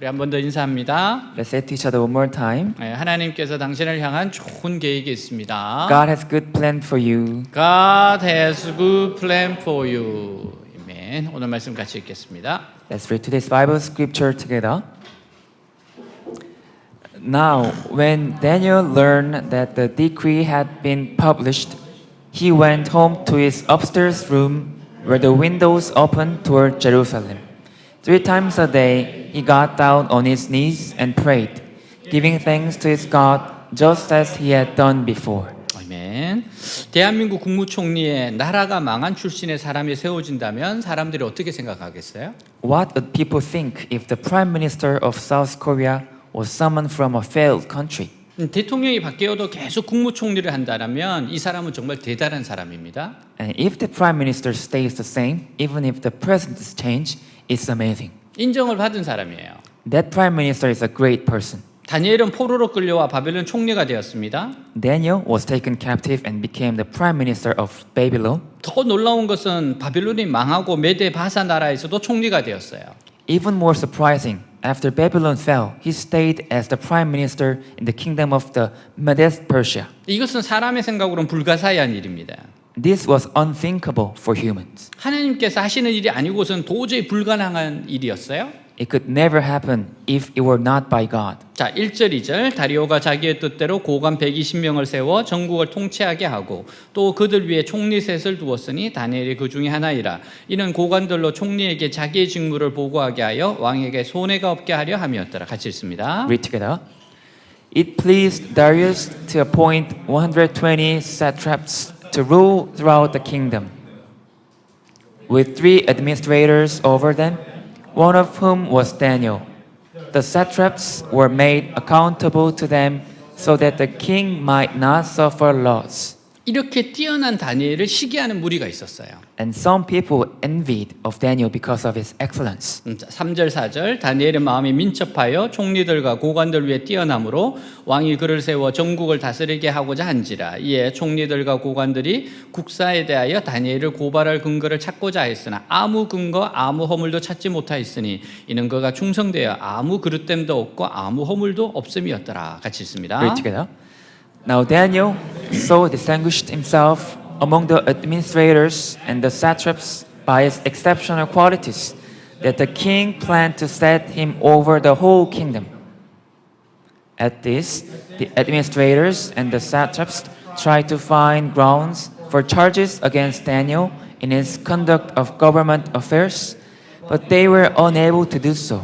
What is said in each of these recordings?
우리 한 번 더 인사합니다. Let's say to each other one more time. 하나님께서 당신을 향한 좋은 계획이 있습니다. God has good plan for you. God has good plan for you. 아멘. 오늘 말씀 같이 읽겠습니다. Let's read today's Bible scripture together. Now, when Daniel learned that the decree had been published, he went home to his upstairs room where the windows opened toward Jerusalem. 3 times a day, he got down on his knees and prayed, giving thanks to his God just as he had done before. 아멘. 대한민국 국무총리에 나라가 망한 출신의 사람이 세워진다면 사람들이 어떻게 생각하겠어요? What would people think if the Prime Minister of South Korea was someone from a failed country? 대통령이 바뀌어도 계속 국무총리를 한다면 이 사람은 정말 대단한 사람입니다. And if the Prime Minister stays the same, even if the president is changed, it's amazing. 인정을 받은 사람이에요. That Prime Minister is a great person. 다니엘은 포로로 끌려와 바벨론 총리가 되었습니다. Daniel was taken captive and became the Prime Minister of Babylon. 더 놀라운 것은 바벨론이 망하고 메데 바사 나라에서도 총리가 되었어요. Even more surprising, after Babylon fell, he stayed as the Prime Minister in the kingdom of the Medes Persia. 이것은 사람의 생각으로는 불가사의한 일입니다. This was unthinkable for humans. 하나님께서 하시는 일이 아니고선 도저히 불가능한 일이었어요. It could never happen if it were not by God. 자, 1절 2절 다리오가 자기의 뜻대로 고관 120명을 세워 전국을 통치하게 하고 또 그들 위에 총리 셋을 두었으니 다니엘이 그 중에 하나이라. 이는 고관들로 총리에게 자기의 직무를 보고하게 하여 왕에게 손해가 없게 하려 함이었더라. 같이 읽습니다. Read together. It pleased Darius to appoint 120 satraps to rule throughout the kingdom, with 3 administrators over them, one of whom was Daniel. The satraps were made accountable to them so that the king might not suffer loss. 이렇게 뛰어난 다니엘을 시기하는 무리가 있었어요. And some people envied of Daniel because of his excellence. 3절 4절 다니엘의 마음이 민첩하여 총리들과 고관들 위에 뛰어남으로 왕이 그를 세워 전국을 다스리게 하고자 한지라. 이에 총리들과 고관들이 국사에 대하여 다니엘을 고발할 근거를 찾고자 했으나 아무 근거 아무 허물도 찾지 못하였으니 이는 그가 충성되어 아무 그릇됨도 없고 아무 허물도 없음이었더라. 같이 읽습니다. Read together. Now Daniel so distinguished himself among the administrators and the satraps by his exceptional qualities that the king planned to set him over the whole kingdom. At this, the administrators and the satraps tried to find grounds for charges against Daniel in his conduct of government affairs, but they were unable to do so.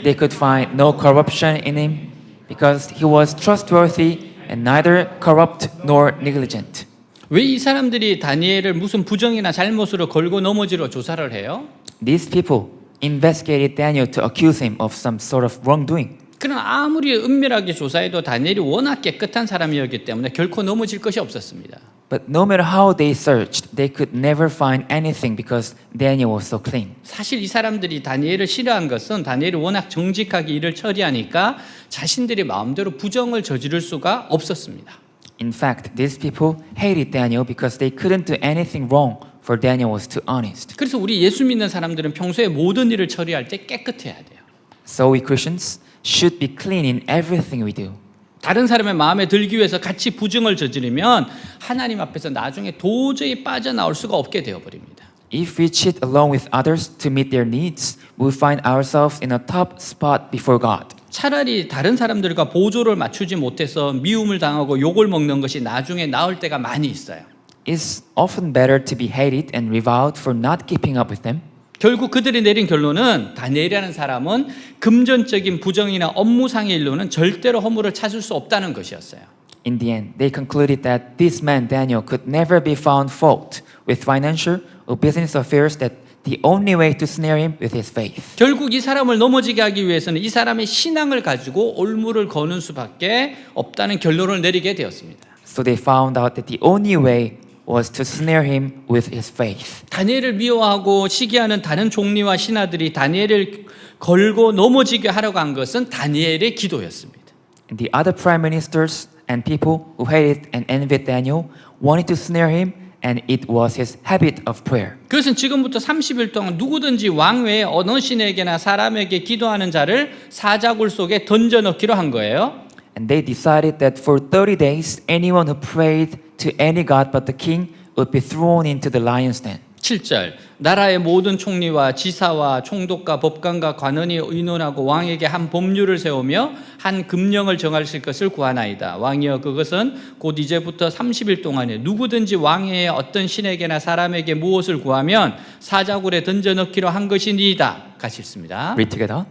They could find no corruption in him because he was trustworthy and neither corrupt nor negligent. 왜 이 사람들이 다니엘을 무슨 부정이나 잘못으로 걸고 넘어지러 조사를 해요? These people investigated Daniel to accuse him of some sort of wrongdoing. 그러나 아무리 은밀하게 조사해도 다니엘이 워낙 깨끗한 사람이었기 때문에 결코 넘어질 것이 없었습니다. But no matter how they searched, they could never find anything because Daniel was so clean. 사실 이 사람들이 다니엘을 싫어한 것은 다니엘이 워낙 정직하게 일을 처리하니까 자신들이 마음대로 부정을 저지를 수가 없었습니다. In fact, these people hated Daniel because they couldn't do anything wrong, for Daniel was too honest. 그래서 우리 예수 믿는 사람들은 평소에 모든 일을 처리할 때 깨끗해야 돼요. So we Christians should be clean in everything we do. 다른 사람의 마음에 들기 위해서 같이 부정을 저지르면 하나님 앞에서 나중에 도저히 빠져나올 수가 없게 되어버립니다. If we cheat along with others to meet their needs, we'll find ourselves in a top spot before God. 차라리 다른 사람들과 보조를 맞추지 못해서 미움을 당하고 욕을 먹는 것이 나중에 나을 때가 많이 있어요. It's often better to be hated and reviled for not keeping up with them. 결국 그들이 내린 결론은 다니엘이라는 사람은 금전적인 부정이나 업무상의 일로는 절대로 허물을 찾을 수 없다는 것이었어요. In the end, they concluded that this man Daniel could never be found fault with financial or business affairs, that the only way to snare him with his faith. 결국 이 사람을 넘어지게 하기 위해서는 이 사람의 신앙을 가지고 올무를 거는 수밖에 없다는 결론을 내리게 되었습니다. So they found out that the only way was to snare him with his faith. 다니엘을 미워하고 시기하는 다른 총리와 신하들이 다니엘을 걸고 넘어지게 하려고 한 것은 다니엘의 기도였습니다. And the other prime ministers and people who hated and envied Daniel wanted to snare him and it was his habit of prayer. 그것은 지금부터 30일 동안 누구든지 왕 외에 어느 신에게나 사람에게 기도하는 자를 사자굴 속에 던져 넣기로 한 거예요. And they decided that for 30 days, anyone who prayed to any god but the king would be thrown into the lion's den. 7절 나라의 모든 총리와 지사와 총독과 법관과 관원이 의논하고 왕에게 한 법률을 세우며 한 금령을 정하실 것을 구하나이다. 왕이여 그것은 곧 이제부터 30일 동안에 누구든지 왕의 어떤 신에게나 사람에게 무엇을 구하면 사자굴에 던져 넣기로 한 것이니이다. 같이 읽습니다. Read together.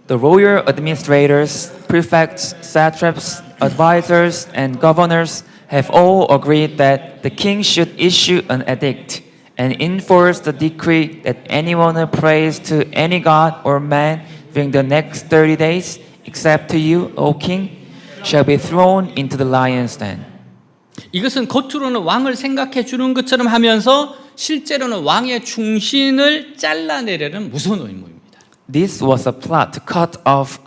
The royal administrators, prefects, satraps, advisors, and governors have all agreed that the king should issue an edict and enforce the decree that anyone who prays to any god or man during the next 30 days, except to you, O king, shall be thrown into the lion's den. 이것은 겉으로는 왕을 생각해 주는 것처럼 하면서 실제로는 왕의 충신을 잘라내려는 무서운 의무입니다. This was a plot to cut off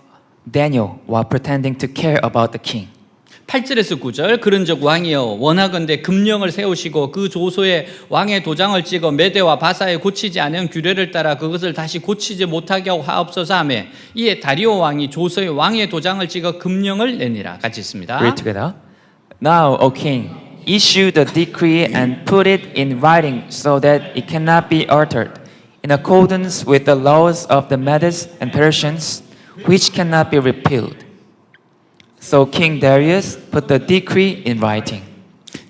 Daniel while pretending to care about the king. 8절에서 9절 그런즉 왕이여 원하건대 금령을 세우시고 그 조서에 왕의 도장을 찍어 메대와 바사에 고치지 않은 규례를 따라 그것을 다시 고치지 못하게 하옵소서 하며 이에 다리오 왕이 조서에 왕의 도장을 찍어 금령을 내니라. 같이 있습니다. Read together. Now, O king, issue the decree and put it in writing so that it cannot be altered, in accordance with the laws of the Medes and Persians, which cannot be repealed. So King Darius put the decree in writing.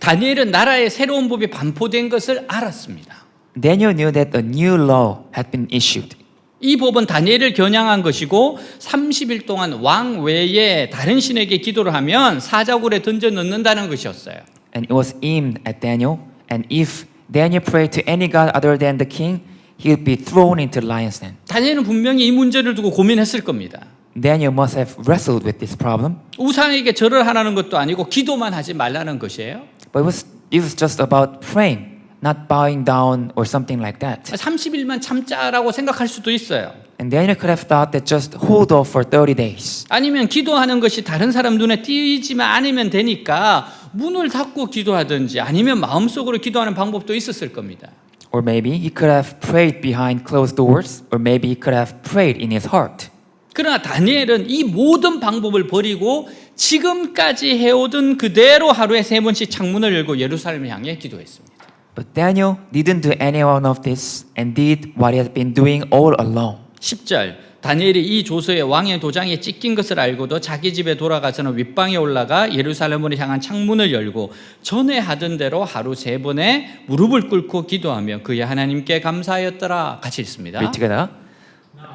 다니엘은 나라의 새로운 법이 반포된 것을 알았습니다. Daniel knew that a new law had been issued. 이 법은 다니엘을 겨냥한 것이고 30일 동안 왕 외에 다른 신에게 기도를 하면 사자굴에 던져 넣는다는 것이었어요. And it was aimed at Daniel. And if Daniel prayed to any god other than the king, he would be thrown into the lion's den. 다니엘은 분명히 이 문제를 두고 고민했을 겁니다. Daniel must have wrestled with this problem. 우상에게 절을 하라는 것도 아니고 기도만 하지 말라는 것이에요. But it was just about praying, not bowing down or something like that. 30일만 참자라고 생각할 수도 있어요. And Daniel could have thought that just hold off for 30 days. 아니면 기도하는 것이 다른 사람 눈에 띄지만 않으면 되니까 문을 닫고 기도하든지 아니면 마음속으로 기도하는 방법도 있었을 겁니다. Or maybe he could have prayed behind closed doors, or maybe he could have prayed in his heart. 그러나 다니엘은 이 모든 방법을 버리고 지금까지 해오던 그대로 하루에 3번씩 창문을 열고 예루살렘을 향해 기도했습니다. But Daniel didn't do any one of this and did what he had been doing all along. 10절 다니엘이 이 조서에 왕의 도장에 찍힌 것을 알고도 자기 집에 돌아가서는 윗방에 올라가 예루살렘으로 향한 창문을 열고 전에 하던 대로 하루 3번에 무릎을 꿇고 기도하며 그의 하나님께 감사하였더라. 같이 읽습니다. Read together.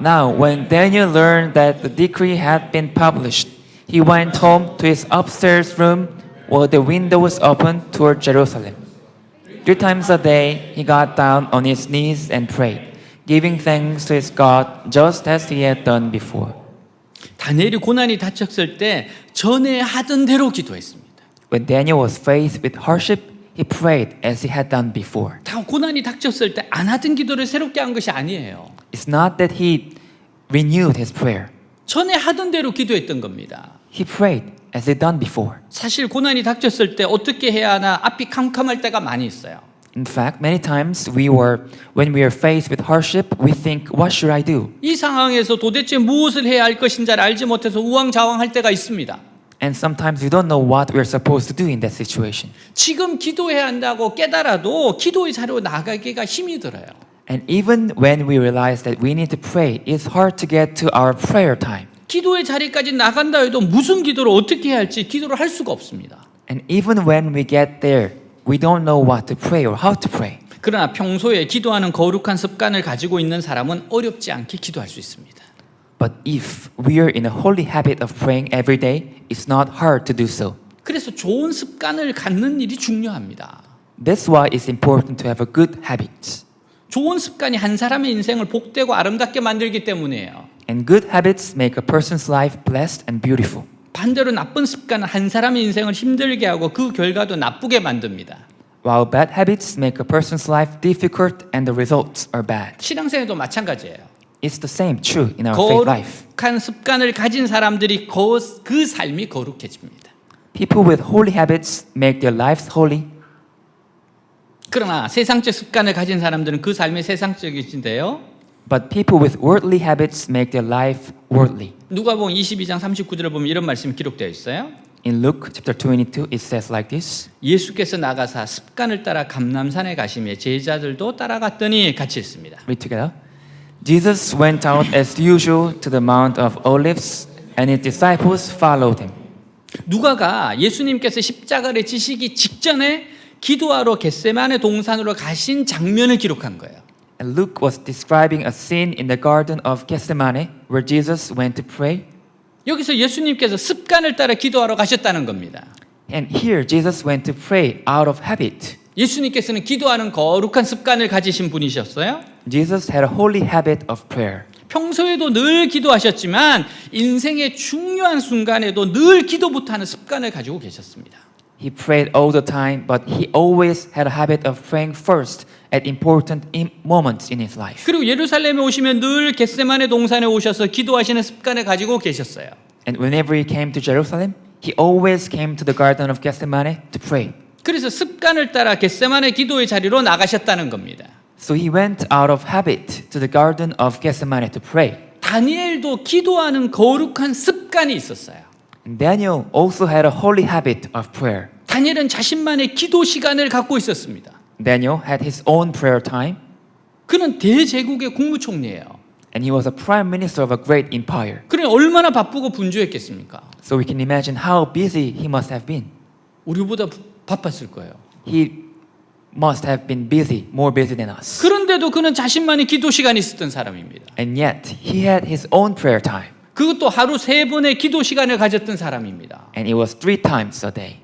Now, when Daniel learned that the decree had been published, he went home to his upstairs room where the window was open toward Jerusalem. 3 times a day, he got down on his knees and prayed, giving thanks to his God just as he had done before. 다니엘이 고난이 닥쳤을 때 전에 하던 대로 기도했습니다. When Daniel was faced with hardship, he prayed as he had done before. 다 고난이 닥쳤을 때 안 하던 기도를 새롭게 한 것이 아니에요. It's not that he renewed his prayer. 전에 하던 대로 기도했던 겁니다. He prayed as he done before. 사실 고난이 닥쳤을 때 어떻게 해야 하나 앞이 캄캄할 때가 많이 있어요. In fact, many times when we are faced with hardship, we think, what should I do? 이 상황에서 도대체 무엇을 해야 할 것인지를 알지 못해서 우왕좌왕할 때가 있습니다. And sometimes we don't know what we're supposed to do in that situation. 지금 기도해야 한다고 깨달아도 기도의 자리로 나가기가 힘이 들어요. And even when we realize that we need to pray, it's hard to get to our prayer time. 기도의 자리까지 나간다 해도 무슨 기도를 어떻게 해야 할지 기도를 할 수가 없습니다. And even when we get there, we don't know what to pray or how to pray. 그러나 평소에 기도하는 거룩한 습관을 가지고 있는 사람은 어렵지 않게 기도할 수 있습니다. But if we are in a holy habit of praying every day, it's not hard to do so. 그래서 좋은 습관을 갖는 일이 중요합니다. That's why it's important to have a good habit. 좋은 습관이 한 사람의 인생을 복되고 아름답게 만들기 때문이에요. And good habits make a person's life blessed and beautiful. 반대로 나쁜 습관은 한 사람의 인생을 힘들게 하고 그 결과도 나쁘게 만듭니다. While bad habits make a person's life difficult and the results are bad. 신앙생활도 마찬가지예요. It's the same true in our faith life. 거룩한 습관을 가진 사람들이 그 삶이 거룩해집니다. People with holy habits make their lives holy. 그러나 세상적 습관을 가진 사람들은 그 삶이 세상적이신데요. But people with worldly habits make their life worldly. 누가복음 22장 39절을 보면 이런 말씀이 기록되어 있어요. In Luke chapter 22, it says like this. 예수께서 나가사 습관을 따라 감람산에 가시며 제자들도 따라갔더니 같이 있습니다. Read together. Jesus went out as usual to the Mount of Olives, and his disciples followed him. 누가가 예수님께서 십자가를 지시기 직전에 기도하러 겟세마네 동산으로 가신 장면을 기록한 거예요. And Luke was describing a scene in the Garden of Gethsemane where Jesus went to pray. 여기서 예수님께서 습관을 따라 기도하러 가셨다는 겁니다. And here Jesus went to pray out of habit. 예수님께서는 기도하는 거룩한 습관을 가지신 분이셨어요. Jesus had a holy habit of prayer. 평소에도 늘 기도하셨지만 인생의 중요한 순간에도 늘 기도부터 하는 습관을 가지고 계셨습니다. He prayed all the time, but he always had a habit of praying first at important moments in his life. 그리고 예루살렘에 오시면 늘 겟세마네 동산에 오셔서 기도하시는 습관을 가지고 계셨어요. And whenever he came to Jerusalem, he always came to the Garden of Gethsemane to pray. 그래서 습관을 따라 겟세마네 기도의 자리로 나가셨다는 겁니다. So he went out of habit to the Garden of Gethsemane to pray. 다니엘도 기도하는 거룩한 습관이 있었어요. And Daniel also had a holy habit of prayer. 다니엘은 자신만의 기도 시간을 갖고 있었습니다. Daniel had his own prayer time, 그는 대제국의 국무총리예요. and he was a prime minister of a great empire. 그러니 얼마나 바쁘고 분주했겠습니까? So we can imagine how busy he must have been. 우리보다 바빴을 거예요. He must have been busy, more busy than us. 그런데도 그는 자신만의 기도 시간이 있었던 사람입니다. And yet, he had his own prayer time, 그것도 하루 3번의 기도 시간을 가졌던 사람입니다. and it was 3 times a day.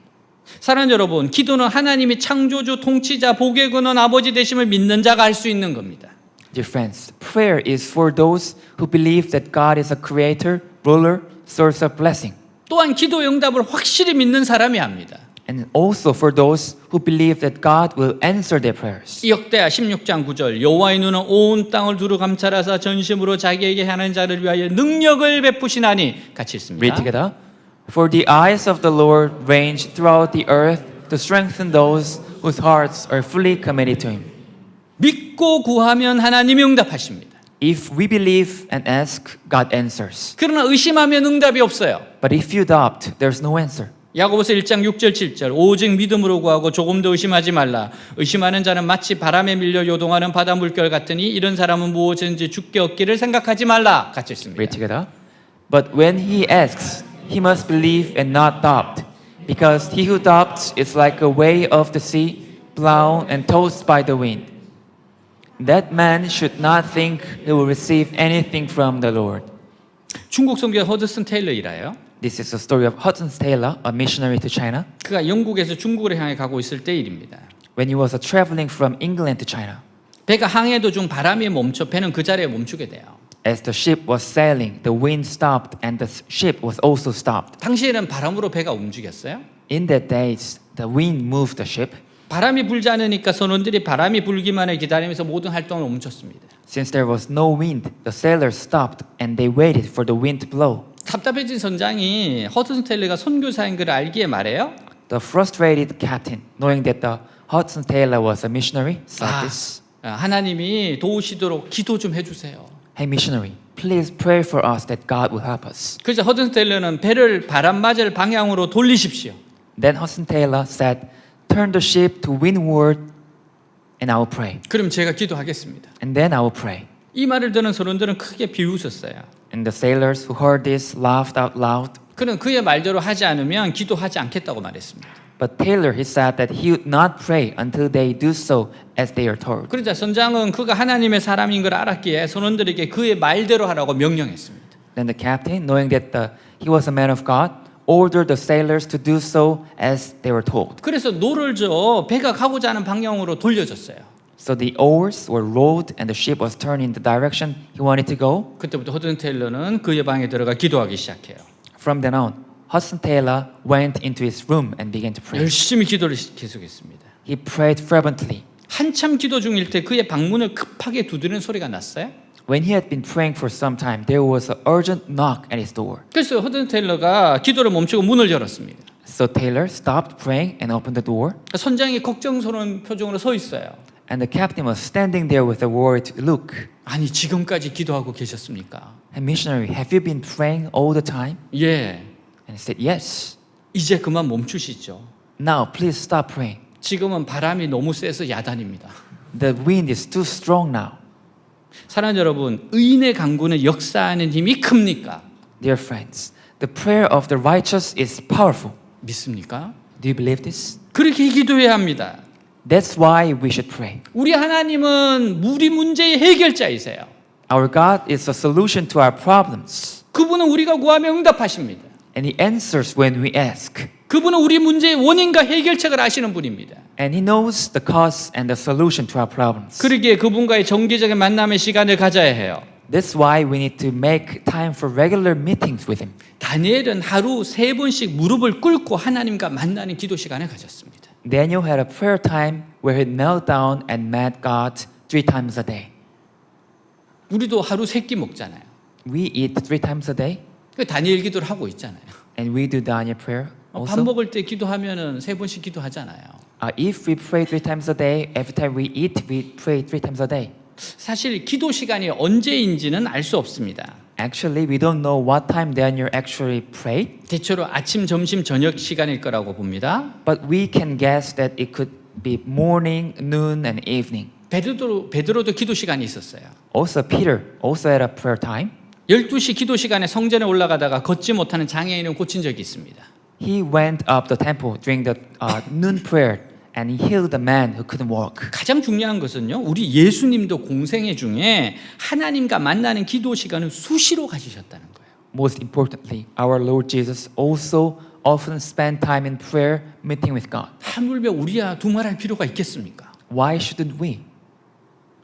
사랑하는 여러분, 기도는 하나님이 창조주, 통치자, 복의 근원, 아버지 되심을 믿는 자가 할 수 있는 겁니다. Dear friends, prayer is for those who believe that God is a creator, ruler, source of blessing. 또한 기도 응답을 확실히 믿는 사람이 합니다. And also for those who believe that God will answer their prayers. 역대하 16장 9절 여호와의 눈은 온 땅을 두루 감찰하사 전심으로 자기에게 하는 자를 위하여 능력을 베푸시나니 같이 있습니다. Read together. For the eyes of the Lord range throughout the earth to strengthen those whose hearts are fully committed to him. 믿고 구하면 하나님이 응답하십니다. If we believe and ask, God answers. 그러나 의심하면 응답이 없어요. But if you doubt, there's no answer. 야고보서 1장 6절 7절 오직 믿음으로 구하고 조금도 의심하지 말라. 의심하는 자는 마치 바람에 밀려 요동하는 바다 물결 같으니 이런 사람은 무엇인지 죽게 얻기를 생각하지 말라. 같이 있습니다. Read together. But when he asks, he must believe and not doubt, because he who doubts is like a wave of the sea, blown and tossed by the wind. That man should not think he will receive anything from the Lord. 중국 선교 허드슨 테일러이라요. This is the story of Hudson Taylor, a missionary to China. 그가 영국에서 중국을 향해 가고 있을 때 일입니다. When he was traveling from England to China, 배가 항해 도중 바람이 멈춰 배는 그 자리에 멈추게 돼요. as the ship was sailing, the wind stopped and the ship was also stopped. 당시에는 바람으로 배가 움직였어요. In that days, the wind moved the ship. 바람이 불지 않으니까 선원들이 바람이 불기만을 기다리면서 모든 활동을 멈췄습니다. Since there was no wind, the sailors stopped and they waited for the wind to blow. 답답해진 선장이 허드슨 테일러가 선교사인 걸 알기에 말해요. The frustrated captain, knowing that the Hudson Taylor was a missionary, said this. 하나님이 도우시도록 기도 좀 해주세요. Hey missionary, please pray for us that God will help us. 그래서 허드슨 테일러는 배를 바람 맞을 방향으로 돌리십시오. Then Hudson Taylor said, turn the ship to windward and I will pray. 그럼 제가 기도하겠습니다. And then I will pray. 이 말을 듣는 선원들은 크게 비웃었어요. And the sailors who heard this laughed out loud. 그는 그의 말대로 하지 않으면 기도하지 않겠다고 말했습니다. But Taylor, he said that he would not pray until they do so as they are told. 그러자 선장은 그가 하나님의 사람인 걸 알았기에 선원들에게 그의 말대로 하라고 명령했습니다. Then the captain, knowing that he was a man of God, ordered the sailors to do so as they were told. 그래서 노를 저 배가 가고자 하는 방향으로 돌려줬어요. So the oars were rolled and the ship was turned in the direction he wanted to go. 그때부터 허든 테일러는 그의 방에 들어가 기도하기 시작해요. From then on, Hudson Taylor went into his room and began to pray. 열심히 기도를 계속했습니다. He prayed fervently. 한참 기도 중일 때 그의 방문을 급하게 두드리는 소리가 났어요. When he had been praying for some time, there was an urgent knock at his door. 그래서 허든 테일러가 기도를 멈추고 문을 열었습니다. So Taylor stopped praying and opened the door. 선장이 걱정스러운 표정으로 서 있어요. And the captain was standing there with a worried look. 아니 지금까지 기도하고 계셨습니까? And missionary, have you been praying all the time? 예. And he said, yes. 이제 그만 멈추시죠. Now please stop praying. 지금은 바람이 너무 세서 야단입니다. The wind is too strong now. 사랑하는 여러분, 의인의 강구는 역사하는 힘이 큽니까? Dear friends, the prayer of the righteous is powerful. 믿습니까? Do you believe this? 그렇게 기도해야 합니다. That's why we should pray. 우리 하나님은 우리 문제의 해결자이세요. Our God is a solution to our problems. 그분은 우리가 구하면 응답하십니다. And He answers when we ask. 그분은 우리 문제의 원인과 해결책을 아시는 분입니다. And He knows the cause and the solution to our problems. 그러기에 그분과의 정기적인 만남의 시간을 가져야 해요. That's why we need to make time for regular meetings with Him. 다니엘은 하루 3번씩 무릎을 꿇고 하나님과 만나는 기도 시간을 가졌습니다. Daniel had a prayer time where he knelt down and met God 3 times a day. 우리도 하루 3끼 먹잖아요. We eat 3 times a day, 그 다니엘 기도를 하고 있잖아요. and we do Daniel prayer 밥 also. 먹을 때 기도하면은 3번씩 기도하잖아요. If we pray 3 times a day, every time we eat, we pray 3 times a day. 사실 기도 시간이 언제인지는 알 수 없습니다. Actually, we don't know what time Daniel actually prayed, 대체로 아침, 점심, 저녁 시간일 거라고 봅니다. but we can guess that it could be morning, noon, and evening. 베드로도 기도 시간이 있었어요. Also, Peter also had a prayer time. 12시 기도 시간에 성전에 올라가다가 걷지 못하는 장애인을 고친 적이 있습니다. He went up the temple during the noon prayer, and he healed a man who couldn't walk. 가장 중요한 것은요, 우리 예수님도 공생애 중에 하나님과 만나는 기도 시간을 수시로 가지셨다는 거예요. Most importantly, our Lord Jesus also often spent time in prayer, meeting with God. 하물며 우리야 두말할 필요가 있겠습니까? Why shouldn't we?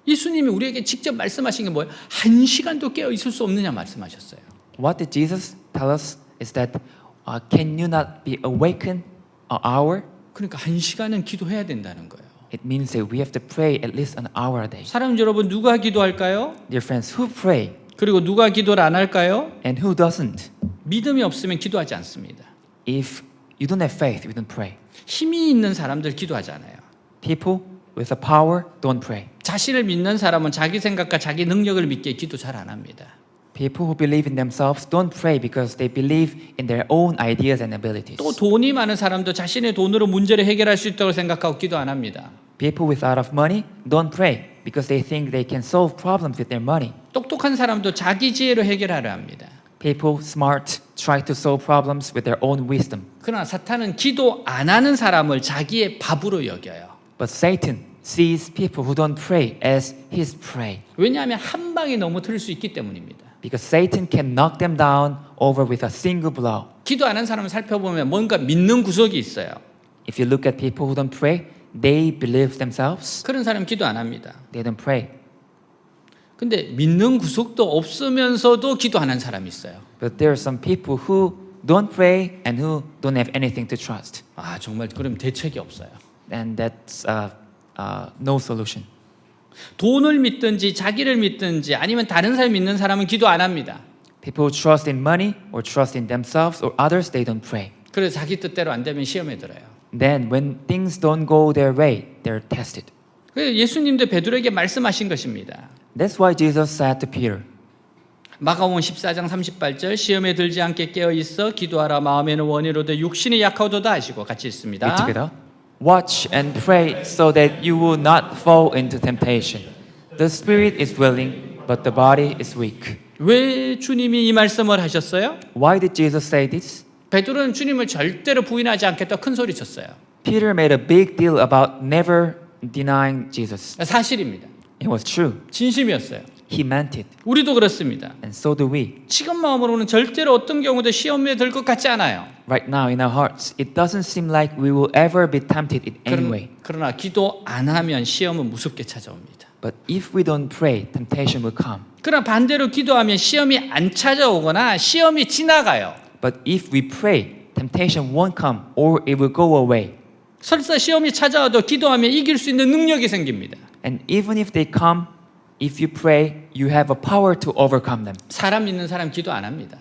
예수님이 우리에게 직접 말씀하신 게 뭐예요? 1시간도 깨어 있을 수 없느냐 말씀하셨어요. What did Jesus tell us is that can you not be awakened an hour? 그러니까 1시간은 기도해야 된다는 거예요. It means that we have to pray at least an hour a day. 사랑 여러분, 누가 기도할까요? Dear friends, who pray 그리고 누가 기도를 안 할까요? and who doesn't? 믿음이 없으면 기도하지 않습니다. If you don't have faith, you don't pray. 힘이 있는 사람들 기도하지 않아요. People with the power don't pray. 자신을 믿는 사람은 자기 생각과 자기 능력을 믿기에 기도 잘 안 합니다. People who believe in themselves don't pray because they believe in their own ideas and abilities. 또 돈이 많은 사람도 자신의 돈으로 문제를 해결할 수 있다고 생각하고 기도 안 합니다. People with a lot of money don't pray because they think they can solve problems with their money. 똑똑한 사람도 자기 지혜로 해결하려 합니다. People smart try to solve problems with their own wisdom. 그러나 사탄은 기도 안 하는 사람을 자기의 밥으로 여겨요. But Satan sees people who don't pray as his prey 왜냐하면 한 방에 넘어뜨릴 수 있기 때문입니다. because Satan can knock them down over with a single blow. 기도 안 하는 사람을 살펴보면 뭔가 믿는 구석이 있어요. If you look at people who don't pray, they believe themselves. 그런 사람 기도 안 합니다. They don't pray. 근데 믿는 구석도 없으면서도 기도 안 하는 사람이 있어요. But there are some people who don't pray and who don't have anything to trust. 아, 정말 그럼 대책이 없어요. And that's no solution. 돈을 믿든지 자기를 믿든지 아니면 다른 사람 믿는 사람은 기도 안 합니다. People who trust in money or trust in themselves or others, they don't pray. 그래서 자기 뜻대로 안 되면 시험에 들어요. Then when things don't go their way, they're tested. 그래서 예수님도 베드로에게 말씀하신 것입니다. That's why Jesus said to Peter, 마가복음 14장 38절 시험에 들지 않게 깨어 있어 기도하라 마음에는 원이로되 육신이 약하도다 하시고 같이 읽습니다. read together. Watch and pray so that you will not fall into temptation. The spirit is willing, but the body is weak. 왜 주님이 이 말씀을 하셨어요? Why did Jesus say this? 베드로는 주님을 절대로 부인하지 않겠다 큰 소리 쳤어요. Peter made a big deal about never denying Jesus. 사실입니다. It was true. 진심이었어요. He meant it. 우리도 그렇습니다. And so do we. 지금 마음으로는 절대로 어떤 경우도 시험에 들 것 같지 않아요. Right now in our hearts, it doesn't seem like we will ever be tempted in any way. 그러나 기도 안 하면 시험은 무섭게 찾아옵니다. But if we don't pray, temptation will come. 그러나 반대로 기도하면 시험이 안 찾아오거나 시험이 지나가요. But if we pray, temptation won't come or it will go away. 설사 시험이 찾아와도 기도하면 이길 수 있는 능력이 생깁니다. And even if they come, if you pray, you have a power to overcome them. 사람 믿는 사람 기도 안 합니다.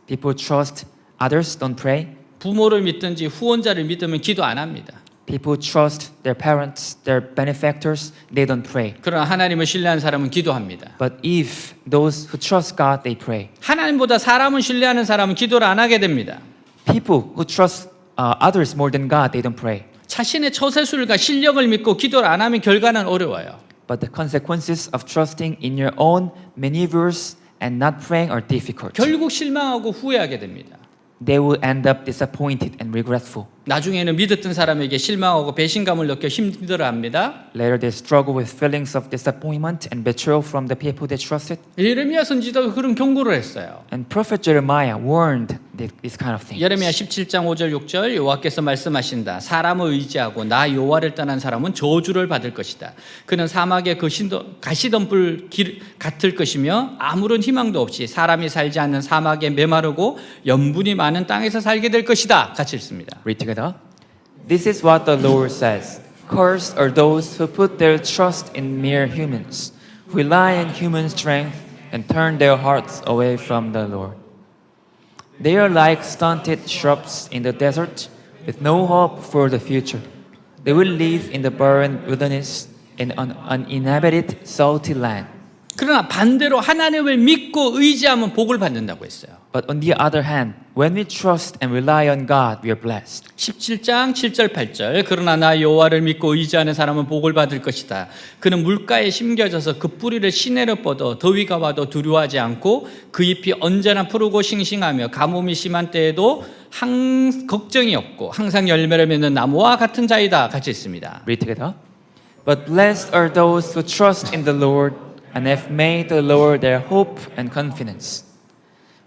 People trust others, don't pray. 부모를 믿든지 후원자를 믿으면 기도 안 합니다. People trust their parents, their benefactors, they don't pray. 그러나 하나님을 신뢰하는 사람은 기도합니다. But if those who trust God, they pray. 하나님보다 사람을 신뢰하는 사람은 기도를 안 하게 됩니다. People who trust others more than God, they don't pray. 자신의 처세술과 실력을 믿고 기도를 안 하면 결과는 어려워요. But the consequences of trusting in your own maneuvers and not praying are difficult. 결국 실망하고 후회하게 됩니다. They will end up disappointed and regretful. 나중에는 믿었던 사람에게 실망하고 배신감을 느껴 힘들어합니다. Later, they struggle with feelings of disappointment and betrayal from the people they trusted. 예레미야 선지자가 그런 경고를 했어요. And Prophet Jeremiah warned this kind of thing. 예레미야 17장 5절 6절 여호와께서 말씀하신다. 사람을 의지하고 나 여호와를 떠난 사람은 저주를 받을 것이다. 그는 사막의 가시덤불 같을 것이며 아무런 희망도 없이 사람이 살지 않는 사막에 메마르고 염분이 많은 땅에서 살게 될 것이다. 같이 읽습니다. Read together. This is what the Lord says. Cursed are those who put their trust in mere humans, who rely on human strength and turn their hearts away from the Lord. They are like stunted shrubs in the desert with no hope for the future. They will live in the barren wilderness in an uninhabited salty land. 그러나 반대로 하나님을 믿고 의지하면 복을 받는다고 했어요. But on the other hand, when we trust and rely on God, we are blessed. 17장 7절 8절 그러나 나 여호와를 믿고 의지하는 사람은 복을 받을 것이다. 그는 물가에 심겨져서 그 뿌리를 시내로 뻗어 더위가 와도 두려워하지 않고 그 잎이 언제나 푸르고 싱싱하며 가뭄이 심한 때에도 걱정이 없고 항상 열매를 맺는 나무와 같은 자이다. 같이 있습니다. Read together. But blessed are those who trust in the Lord and have made the Lord their hope and confidence.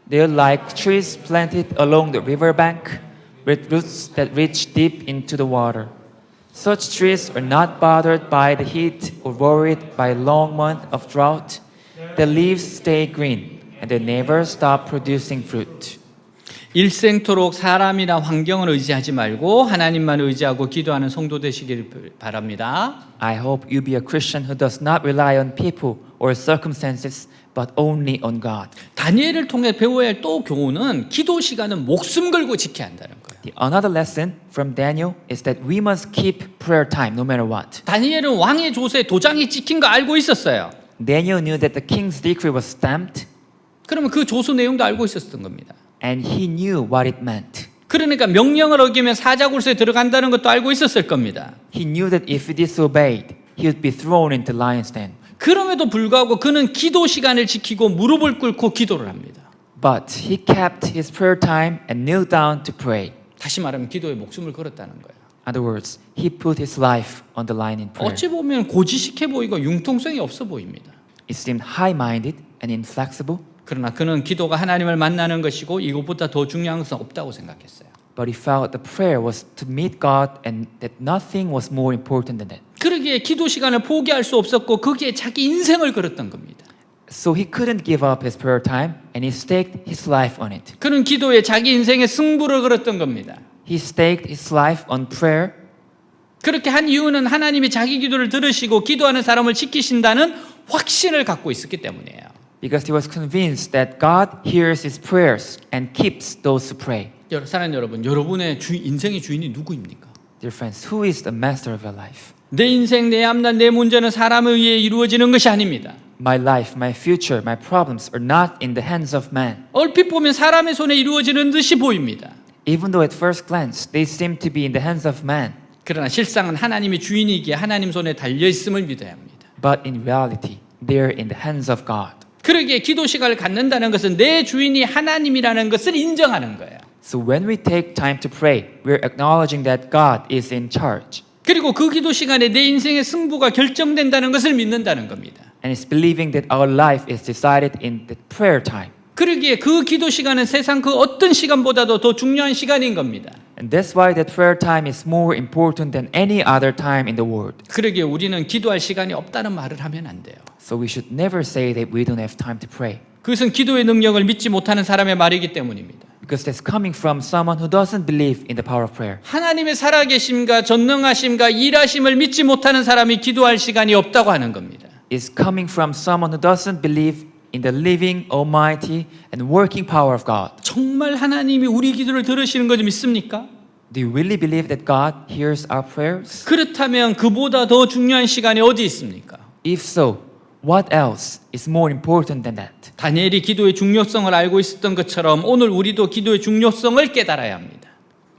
They are like trees planted along the riverbank with roots that reach deep into the water. Such trees are not bothered by the heat or worried by a long month of drought. The leaves stay green and they never stop producing fruit. 일생토록 사람이나 환경을 의지하지 말고 하나님만 의지하고 기도하는 성도 되시길 바랍니다. I hope you be a Christian who does not rely on people or circumstances but only on God. 다니엘을 통해 배워야 할 또 교훈은 기도 시간은 목숨 걸고 지켜야 한다는 거예요. The another lesson from Daniel is that we must keep prayer time no matter what. 다니엘은 왕의 조서에 도장이 찍힌 거 알고 있었어요. Daniel knew that the king's decree was stamped 그러면 그 조서 내용도 알고 있었던 겁니다. and he knew what it meant. 그러니까 명령을 어기면 사자굴소에 들어간다는 것도 알고 있었을 겁니다. He knew that if he disobeyed, he would be thrown into lion's den. 그럼에도 불구하고 그는 기도 시간을 지키고 무릎을 꿇고 기도를 합니다. But he kept his prayer time and knelt down to pray. 다시 말하면 기도에 목숨을 걸었다는 거예요. In other words, he put his life on the line in prayer. 어찌 보면 고지식해 보이고 융통성이 없어 보입니다. It seemed high-minded and inflexible, 그러나 그는 기도가 하나님을 만나는 것이고 이것보다 더 중요한 것은 없다고 생각했어요. but he felt the prayer was to meet God and that nothing was more important than that. 그러기에 기도 시간을 포기할 수 없었고 거기에 자기 인생을 걸었던 겁니다. So he couldn't give up his prayer time and he staked his life on it. 그는 기도에 자기 인생의 승부를 걸었던 겁니다. He staked his life on prayer. 그렇게 한 이유는 하나님이 자기 기도를 들으시고 기도하는 사람을 지키신다는 확신을 갖고 있었기 때문이에요. Because he was convinced that God hears his prayers and keeps those who pray. 사랑하는 여러분, 여러분의 인생의 주인이 누구입니까? Dear friends, who is the master of your life? 내 인생, 내 앞날, 내 문제는 사람에 의해 이루어지는 것이 아닙니다. My life, my future, my problems are not in the hands of man. 얼핏 보면 사람의 손에 이루어지는 듯이 보입니다. Even though at first glance they seem to be in the hands of man, 그러나 실상은 하나님이 주인이기에 하나님 손에 달려 있음을 믿어야 합니다. but in reality, they're in the hands of God. 그러기에 기도 시간을 갖는다는 것은 내 주인이 하나님이라는 것을 인정하는 거예요. So when we take time to pray, we're acknowledging that God is in charge. 그리고 그 기도 시간에 내 인생의 승부가 결정된다는 것을 믿는다는 겁니다. And it's believing that our life is decided in the prayer time. 그러기에 그 기도 시간은 세상 그 어떤 시간보다도 더 중요한 시간인 겁니다. And that's why that prayer time is more important than any other time in the world. 그러기에 우리는 기도할 시간이 없다는 말을 하면 안 돼요. So we should never say that we don't have time to pray. 그것은 기도의 능력을 믿지 못하는 사람의 말이기 때문입니다. Because that's coming from someone who doesn't believe in the power of prayer. 하나님의 살아계심과 전능하심과 일하심을 믿지 못하는 사람이 기도할 시간이 없다고 하는 겁니다. It's coming from someone who doesn't believe in the living, almighty, and working power of God. 정말 하나님이 우리 기도를 들으시는 거 믿습니까? Do you really believe that God hears our prayers? 그렇다면 그보다 더 중요한 시간이 어디 있습니까? If so, what else is more important than that? 다니엘이 기도의 중요성을 알고 있었던 것처럼 오늘 우리도 기도의 중요성을 깨달아야 합니다.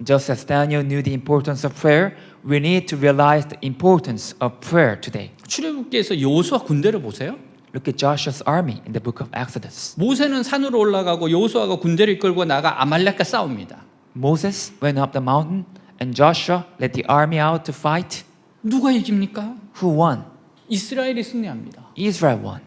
Just as Daniel knew the importance of prayer, we need to realize the importance of prayer today. 출애굽기에서 여호수아 군대를 보세요. Look at Joshua's army in the book of Exodus. 모세는 산으로 올라가고 여호수아가 군대를 끌고 나가 아말렉과 싸웁니다. Moses went up the mountain and Joshua led the army out to fight. 누가 이깁니까? Who won? 이스라엘이 승리합니다. Israel won.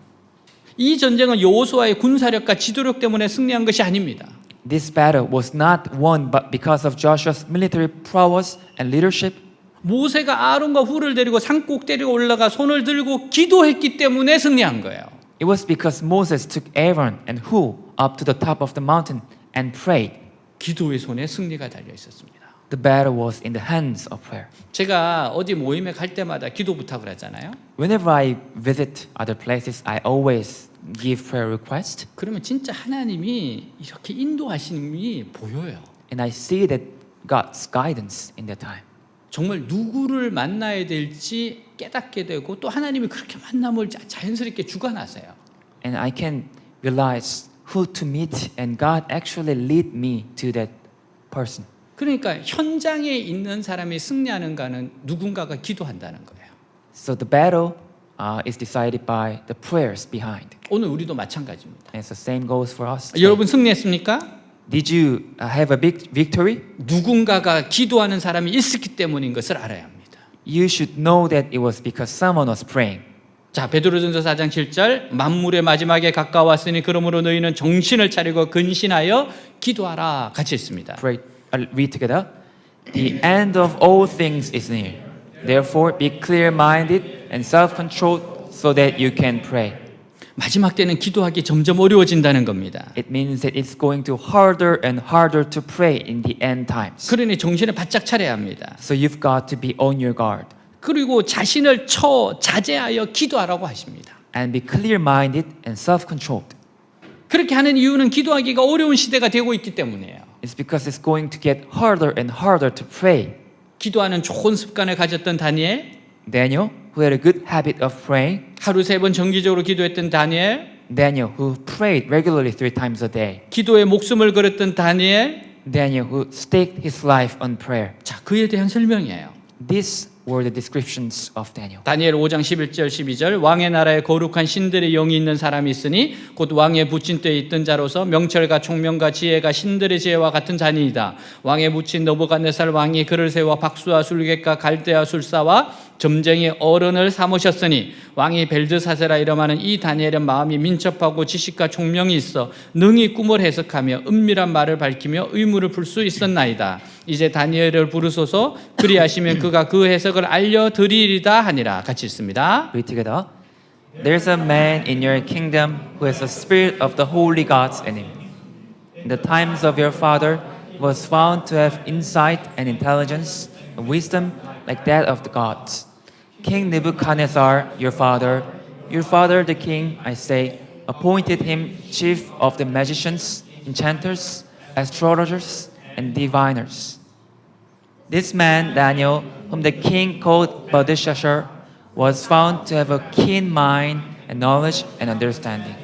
이 전쟁은 여호수아의 군사력과 지도력 때문에 승리한 것이 아닙니다. This battle was not won but because of Joshua's military prowess and leadership. 모세가 아론과 훌을 데리고 산 꼭대리에 올라가 손을 들고 기도했기 때문에 승리한 거예요. It was because Moses took Aaron and Hur up to the top of the mountain and prayed. 기도의 손에 승리가 달려 있었습니다. The battle was in the hands of prayer. 제가 어디 모임에 갈 때마다 기도 부탁을 하잖아요. Whenever I visit other places, I always give prayer request, 그러면 진짜 하나님이 이렇게 인도하심이 보여요. and I see that God's guidance in that time. 정말 누구를 만나야 될지 깨닫게 되고 또 하나님이 그렇게 만남을 자연스럽게 주관하세요. And I can realize who to meet, and God actually lead me to that person. 그러니까 현장에 있는 사람이 승리하는가는 누군가가 기도한다는 거예요. So the battle is decided by the prayers behind. 오늘 우리도 마찬가지입니다. And it's the same goes for us. today. 여러분 승리했습니까? Did you have a big victory? 누군가가 기도하는 사람이 있었기 때문인 것을 알아야 합니다. You should know that it was because someone was praying. 자, 베드로전서 4장 7절 만물의 마지막에 가까웠으니 그러므로 너희는 정신을 차리고 근신하여 기도하라 같이 있습니다. Pray, read together. The end of all things is near. Therefore, be clear-minded and self-controlled so that you can pray. 마지막 때는 기도하기 점점 어려워진다는 겁니다. It means that it's going to harder and harder to pray in the end times. 그러니 정신을 바짝 차려야 합니다. So you've got to be on your guard 그리고 자신을 자제하여 기도하라고 하십니다. and be clear-minded and self-controlled. 그렇게 하는 이유는 기도하기가 어려운 시대가 되고 있기 때문이에요. It's because it's going to get harder and harder to pray. 기도하는 좋은 습관을 가졌던 다니엘, Daniel, who had a good habit of praying. 하루 3번 정기적으로 기도했던 다니엘, Daniel, who prayed regularly 3 times a day. 기도에 목숨을 걸었던 다니엘, Daniel, who staked his life on prayer. 자, 그에 대한 설명이에요. These were the descriptions of Daniel. 다니엘 5장 11절 12절 왕의 나라에 거룩한 신들의 영이 있는 사람이 있으니 곧 왕의 부친 때에 있던 자로서 명철과 총명과 지혜가 신들의 지혜와 같은 자니이다. 왕의 부친 느부갓네살 왕이 그를 세워 박수와 술객과 갈대아 술사와 점쟁이 어른을 삼으셨으니 왕이 벨드사세라 이름하는 이 다니엘은 마음이 민첩하고 지식과 총명이 있어 능히 꿈을 해석하며 은밀한 말을 밝히며 의문을 풀 수 있었나이다. 이제 다니엘을 부르소서 그리하시면 그가 그 해석을 알려드리리다 하니라. 같이 있습니다. Read together. There's a man in your kingdom who has the spirit of the holy gods in him. In the times of your father was found to have insight and intelligence and wisdom like that of the gods. King Nebuchadnezzar, your father the king, I say, appointed him chief of the magicians, enchanters, astrologers, and diviners. This man, Daniel, whom the king called Belteshazzar, was found to have a keen mind and knowledge and understanding,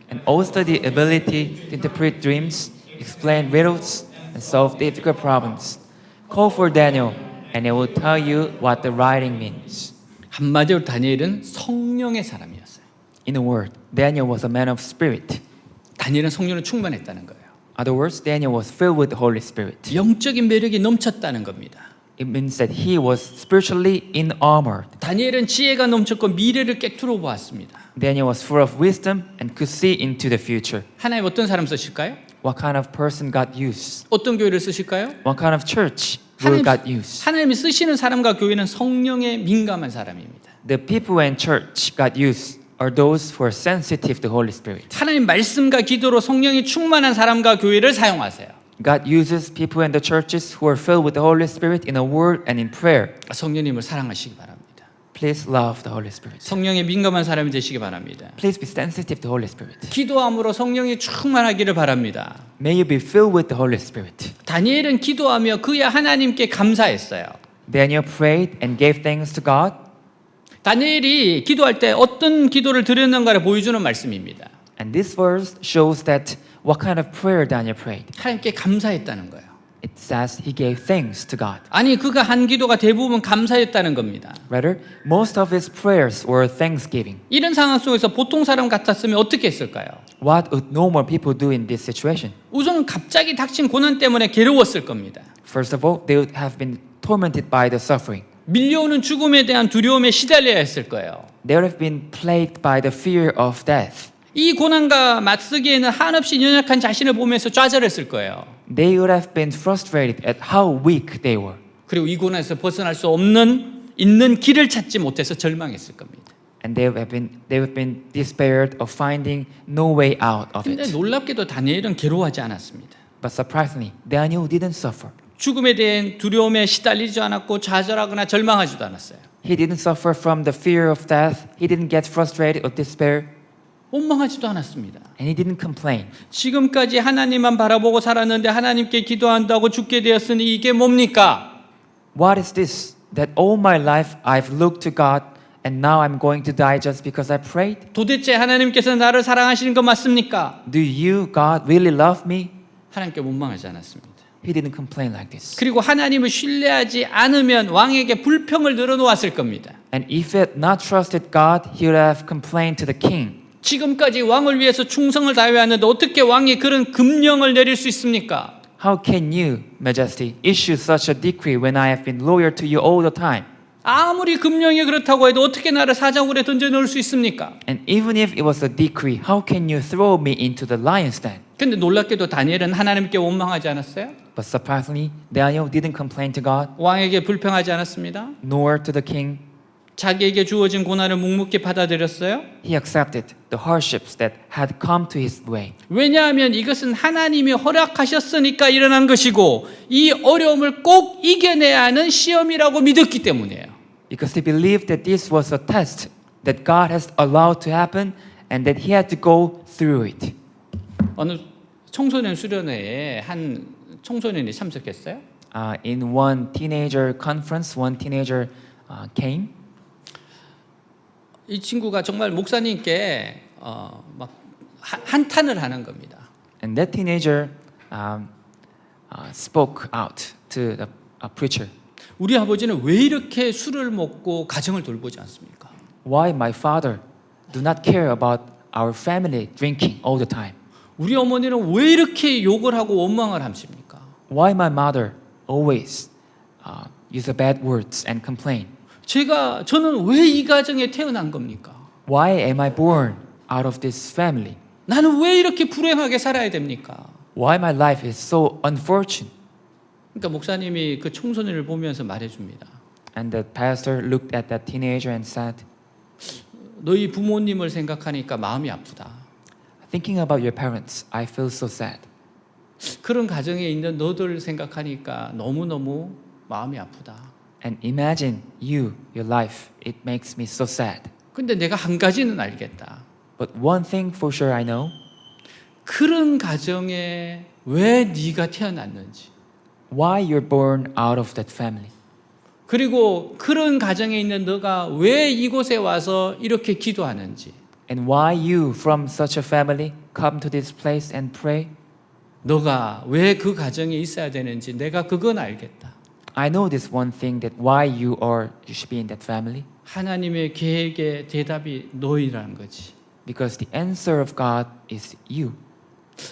and also the ability to interpret dreams, explain riddles, and solve difficult problems. Call for Daniel, and he will tell you what the writing means. 한마디로 다니엘은 성령의 사람이었어요. In a word, Daniel was a man of spirit. 다니엘은 성령으로 충만했다는 거예요. In other words, Daniel was filled with the Holy Spirit. 영적인 매력이 넘쳤다는 겁니다. It means that he was spiritually in-armored. 다니엘은 지혜가 넘쳤고 미래를 꿰뚫어 보았습니다. Daniel was full of wisdom and could see into the future. 하나님 어떤 사람 쓰실까요? What kind of person God used? 어떤 교회를 쓰실까요? What kind of church will God use? 하나님이 쓰시는 사람과 교회는 성령에 민감한 사람입니다. The people and church God used are those who are sensitive to Holy Spirit. 하나님 말씀과 기도로 성령이 충만한 사람과 교회를 사용하세요. God uses people and the churches who are filled with the Holy Spirit in a word and in prayer. 성령님을 사랑하시기 바랍니다. Please love the Holy Spirit. 성령에 민감한 사람이 되시기 바랍니다. Please be sensitive to Holy Spirit. 기도함으로 성령이 충만하기를 바랍니다. May you be filled with the Holy Spirit. 다니엘은 기도하며 그의 하나님께 감사했어요. Daniel prayed and gave thanks to God. 다니엘이 기도할 때 어떤 기도를 드렸는가를 보여주는 말씀입니다. And this verse shows that what kind of prayer Daniel prayed. 하나님께 감사했다는 거예요. It says he gave thanks to God. 아니 그가 한 기도가 대부분 감사였다는 겁니다. Rather, most of his prayers were thanksgiving. 이런 상황 속에서 보통 사람 같았으면 어떻게 했을까요? What would normal people do in this situation? 우선 갑자기 닥친 고난 때문에 괴로웠을 겁니다. First of all, they would have been tormented by the suffering. 밀려오는 죽음에 대한 두려움에 시달려야 했을 거예요. They would have been plagued by the fear of death. 이 고난과 맞서기에는 한없이 연약한 자신을 보면서 좌절했을 거예요. They would have been frustrated at how weak they were. 그리고 이 고난에서 벗어날 수 없는 있는 길을 찾지 못해서 절망했을 겁니다. And they would have been despaired of finding no way out of 근데 it. 놀랍게도 다니엘은 괴로워하지 않았습니다. But surprisingly, Daniel didn't suffer. 죽음에 대한 두려움에 시달리지 않았고 좌절하거나 절망하지도 않았어요. He didn't suffer from the fear of death. He didn't get frustrated or despair. 원망하지도 않았습니다. And he didn't complain. 지금까지 하나님만 바라보고 살았는데 하나님께 기도한다고 죽게 되었으니 이게 뭡니까? What is this? That all my life I've looked to God and now I'm going to die just because I prayed? 도대체 하나님께서 나를 사랑하시는 거 맞습니까? Do you, God, really love me? 하나님께 원망하지 않았습니다. He didn't complain like this. 그리고 하나님을 신뢰하지 않으면 왕에게 불평을 늘어놓았을 겁니다. And if he had not trusted God, he would have complained to the king. 지금까지 왕을 위해서 충성을 다해왔는데 어떻게 왕이 그런 금령을 내릴 수 있습니까? How can you, Majesty, issue such a decree when I have been loyal to you all the time? 아무리 금령이 그렇다고 해도 어떻게 나를 사자굴에 던져 넣을 수 있습니까? And even if it was a decree, how can you throw me into the lion's den? 근데 놀랍게도 다니엘은 하나님께 원망하지 않았어요? But surprisingly, Daniel didn't complain to God, 왕에게 불평하지 않았습니다. nor to the king. 자기에게 주어진 고난을 묵묵히 받아들였어요. He accepted the hardships that had come to his way. 왜냐하면 이것은 하나님이 허락하셨으니까 일어난 것이고 이 어려움을 꼭 이겨내야 하는 시험이라고 믿었기 때문이에요. Because he believed that this was a test that God has allowed to happen and that he had to go through it. 어느 청소년 수련회에 한 청소년이 참석했어요. In one teenager conference, one teenager came. 이 친구가 정말 목사님께 막 한탄을 하는 겁니다. And that teenager spoke out to the preacher. 우리 아버지는 왜 이렇게 술을 먹고 가정을 돌보지 않습니까? Why my father do not care about our family drinking all the time? 우리 어머니는 왜 이렇게 욕을 하고 원망을 하십니까? Why my mother always use bad words and complain? 저는 왜 이 가정에 태어난 겁니까? Why am I born out of this family? 나는 왜 이렇게 불행하게 살아야 됩니까? Why my life is so unfortunate? 그러니까 목사님이 그 청소년을 보면서 말해줍니다. And the pastor looked at that teenager and said, 너희 부모님을 생각하니까 마음이 아프다. thinking about your parents, I feel so sad. 그런 가정에 있는 너들 생각하니까 너무너무 마음이 아프다. And imagine you, your life, it makes me so sad. 근데 내가 한 가지는 알겠다. But one thing for sure I know, 그런 가정에 왜 네가 태어났는지, why you're born out of that family. 그리고 그런 가정에 있는 너가 왜 이곳에 와서 이렇게 기도하는지, And why you from such a family come to this place and pray. 너가 왜 그 가정에 있어야 되는지 내가 그건 알겠다. I know this one thing that why you should be in that family. 하나님의 계획의 대답이 너희라는 거지. Because the answer of God is you.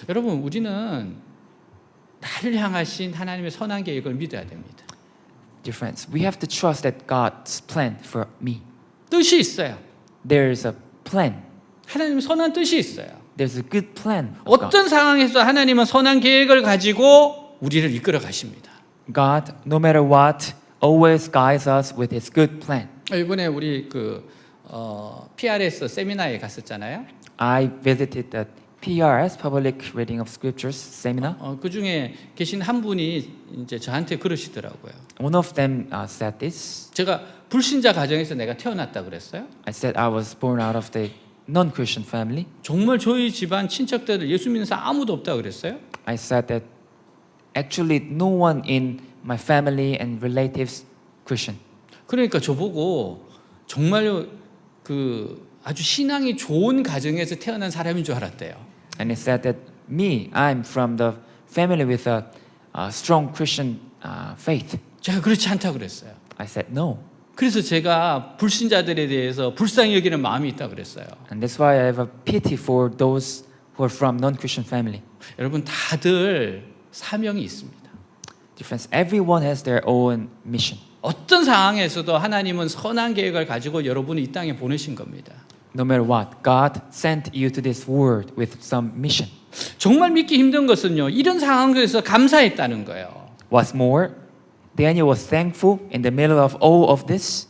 여러분, 우리는 나를 향하신 하나님의 선한 계획을 믿어야 됩니다. Dear friends, we have to trust that God's plan for me. 뜻이 있어요. There is a plan. 하나님의 선한 뜻이 있어요. There's a good plan of God. 어떤 상황에서 하나님은 선한 계획을 가지고 우리를 이끌어 가십니다. God, no matter what, always guides us with His good plan. 이번에 우리 PRS 세미나에 갔었잖아요. I visited the PRS, Public Reading of Scriptures Seminar. 그 중에 계신 한 분이 이제 저한테 그러시더라고요. One of them said this. 제가 불신자 가정에서 내가 태어났다 그랬어요. I said I was born out of the non-Christian family. 정말 저희 집안 친척들 예수 믿는 사람 아무도 없다 그랬어요. I said that actually no one in my family and relatives Christian. 그러니까 저보고 정말 그 아주 신앙이 좋은 가정에서 태어난 사람인 줄 알았대요. And he said that me, I'm from the family with a strong Christian faith. 제가 그렇지 않다 그랬어요. I said no. 그래서 제가 불신자들에 대해서 불쌍히 여기는 마음이 있다 그랬어요. And that's why I have a pity for those who are from non-Christian family. 여러분 다들 사명이 있습니다. Difference. Everyone has their own mission. 어떤 상황에서도 하나님은 선한 계획을 가지고 여러분을 이 땅에 보내신 겁니다. No matter what, God sent you to this world with some mission. 정말 믿기 힘든 것은요. 이런 상황에서 감사했다는 거예요. What's more, Daniel was thankful in the middle of all of this.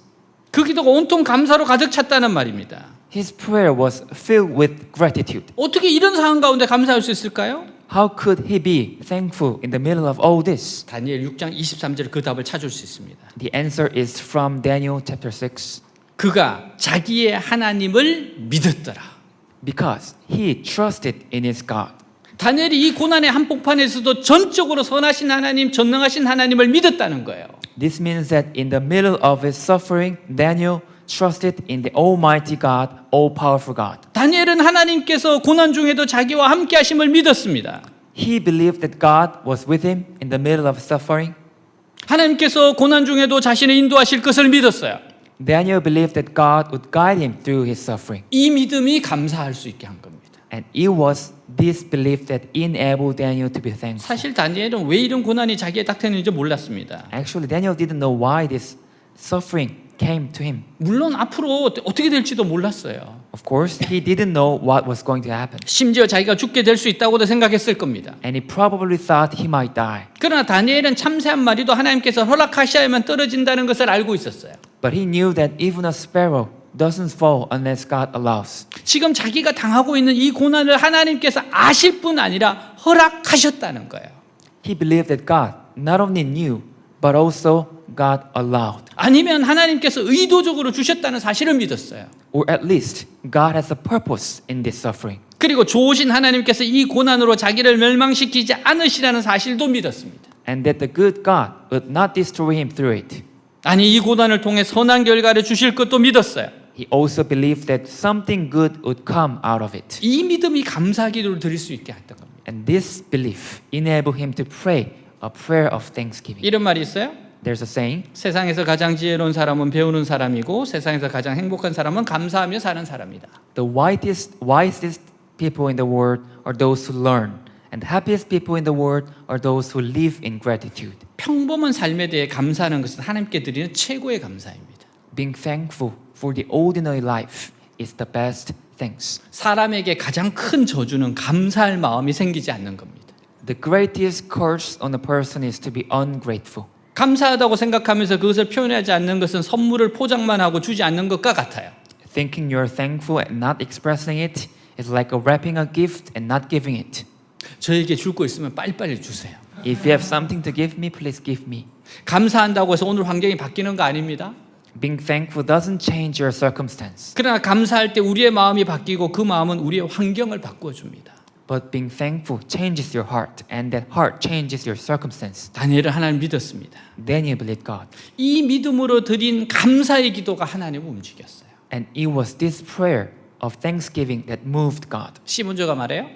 그 기도가 온통 감사로 가득 찼다는 말입니다. His prayer was filled with gratitude. 어떻게 이런 상황 가운데 감사할 수 있을까요? How could he be thankful in the middle of all this? 다니엘 6장 23절 그 답을 찾을 수 있습니다. The answer is from Daniel chapter 6. 그가 자기의 하나님을 믿었더라. Because he trusted in his God. 다니엘이 이 고난의 한복판에서도 전적으로 선하신 하나님, 전능하신 하나님을 믿었다는 거예요. This means that in the middle of his suffering, Daniel trusted in the Almighty God, all-powerful God. 다니엘은 하나님께서 고난 중에도 자기와 함께 하심을 믿었습니다. He believed that God was with him in the middle of suffering. 하나님께서 고난 중에도 자신을 인도하실 것을 믿었어요. Daniel believed that God would guide him through his suffering. 이 믿음이 감사할 수 있게 한 겁니다. And it was this belief that enabled Daniel to be thankful. 사실 다니엘은 왜 이런 고난이 자기에 닥쳤는지 몰랐습니다. Actually, Daniel didn't know why this suffering came to him. 물론 앞으로 어떻게 될지도 몰랐어요. Of course, he didn't know what was going to happen. 심지어 자기가 죽게 될 수 있다고도 생각했을 겁니다. And he probably thought he might die. 그러나 다니엘은 참새 한 마리도 하나님께서 허락하셔야만 떨어진다는 것을 알고 있었어요. But he knew that even a sparrow doesn't fall unless God allows. 지금 자기가 당하고 있는 이 고난을 하나님께서 아실 뿐 아니라 허락하셨다는 거예요. He believed that God not only knew, but also God allowed. 아니면 하나님께서 의도적으로 주셨다는 사실을 믿었어요. Or at least, God has a purpose in this suffering. 그리고 좋으신 하나님께서 이 고난으로 자기를 멸망시키지 않으시라는 사실도 믿었습니다. And that the good God would not destroy him through it. 아니 이 고난을 통해 선한 결과를 주실 것도 믿었어요. He also believed that something good would come out of it. 이 믿음이 감사 기도를 드릴 수 있게 했던 겁니다. And this belief enabled him to pray a prayer of thanksgiving. 이런 말이 있어요. There's a saying, 세상에서 가장 지혜로운 사람은 배우는 사람이고 세상에서 가장 행복한 사람은 감사하며 사는 사람이다. the wisest people in the world are those who learn, and the happiest people in the world are those who live in gratitude. 평범한 삶에 대해 감사하는 것은 하나님께 드리는 최고의 감사입니다. Being thankful for the ordinary life is the best thanks. 사람에게 가장 큰 저주는 감사할 마음이 생기지 않는 겁니다. The greatest curse on a person is to be ungrateful. 감사하다고 생각하면서 그것을 표현하지 않는 것은 선물을 포장만 하고 주지 않는 것과 같아요. Thinking you're thankful and not expressing it is like wrapping a gift and not giving it. 저에게 줄 거 있으면 빨리빨리 주세요. If you have something to give me, please give me. 감사한다고 해서 오늘 환경이 바뀌는 거 아닙니다. Being thankful doesn't change your circumstance, 그러나 감사할 때 우리의 마음이 바뀌고 그 마음은 우리의 환경을 바꾸어 줍니다. but being thankful changes your heart, and that heart changes your circumstance. 다니엘은 하나님 믿었습니다. Daniel believed God, 이 믿음으로 드린 감사의 기도가 하나님을 움직였어요. and it was this prayer of thanksgiving that moved God. 시몬저가 말해요.